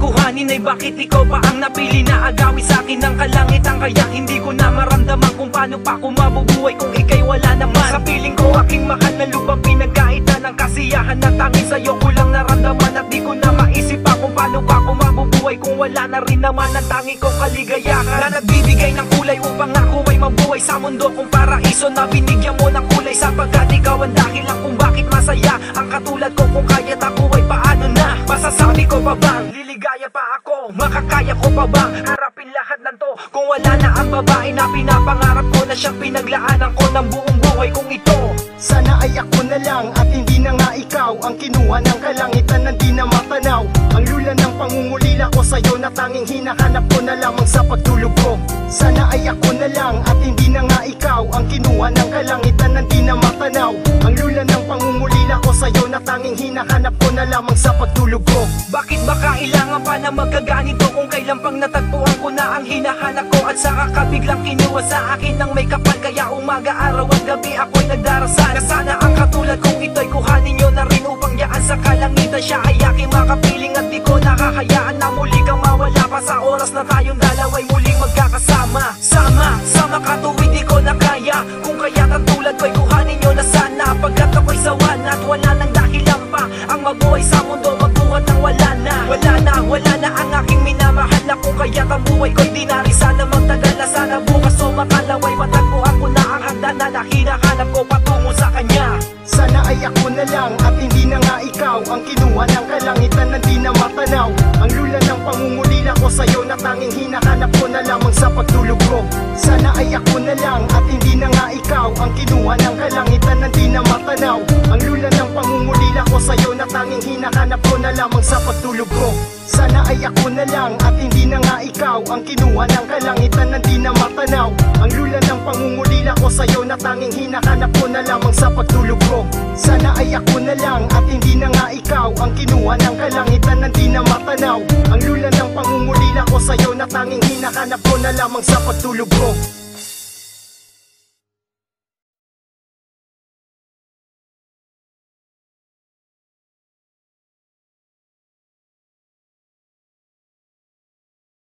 kuhanin ay bakit ikaw pa ang napili na agawin sa akin ng kalangitan? Kaya hindi ko na maramdaman kung paano pa ako mabubuhay kung ika'y wala naman. Sa piling ko aking mahal na lubang pinagkaitan ng kasiyahan na tanging sa'yo ko lang naramdaman. At di ko na maisip pa kung paano pa ako mabubuhay kung wala na rin naman ang tanging kong kaligayahan na nagbibigay ng kulay upang ako ay mabuhay sa mundo kong paraiso na binigyan mo ng kulay, sapagkat ikaw ang dahilan kung bakit masaya ang katulad ko. Kung kaya't ako ay paano na? Masasabi ko pa bang liligaya pa ako? Makakaya ko pa bang harapin lahat ng to? Kung wala na ang babae na pinapangarap ko na siyang pinaglaanan ko ng buong buhay kong ito. Sana ay ako na lang at hindi na nga ikaw ang kinuha ng kalangitan na di na matanaw. Ang lula ng pangungulila ko sa'yo na tanging hinahanap ko na lamang sa pagtulog ko. Sana ay ako na lang at hindi na nga ikaw ang kinuha ng kalangitan na di na matanaw. Ang lula ng pangungulila ko sa'yo na tanging hinahanap ko na lamang sa pagtulog ko. Bakit ba kailangan pa na magkaganito kung kailan pang natagpuan ko na ang hinahanap ko? At saka ka biglang kinuha sa akin ng may kapal, kaya umaga, araw at gabi ako'y nagdarasal na sana ang katulad kong ito'y kuhanin nyo na rin upang yaan sa kalangitan. Siya ay aking makapiling at di ko nakakayaan na muli kang mawala pa sa oras na tayong dalawa'y muling magkakasama. Sama ka tuwid di ko na kaya, kung kaya katulad ko'y kuhanin nyo na sana. Pagkat ako'y sawa na at wala nang dahilan pa ang mabuhay sa mundo, magbuhat ng wala na ang aking minamahal na kung kaya't ang buhay ko'y di na rin sana magtagal na sana bukas o makalaway matagpuan ko na ang hagdan na hinahanap ko patungo sa kanya. Sana ay ako na lang at hindi na nga ikaw ang kinuha ng kalangitan na di na matanaw. Ang lula ng pangungulila ko sa'yo na tanging hinahanap ko na lamang sa pagtulog ko. Sana ay ako na lang at hindi na nga ikaw ang kinuha ng kalangitan na di na matanaw. Ang lula ng pangungulila ko sa'yo na tanging hinahanap ko na lamang sa pagtulog ko. Sana ay ako na lang at hindi na nga ikaw ang kinuha ng kalangitan na di na matanaw. Ang lula ng pangungulila ko sa'yo na tanging hinahanap ko na lamang sa pagtulog ko. Sana ay ako na lang at hindi na nga ikaw ang kinuha ng kalangitan na di na matanaw. Ang lula ng pangungulila ko sa'yo na tanging hinahanap ko na lamang sa pagtulog ko.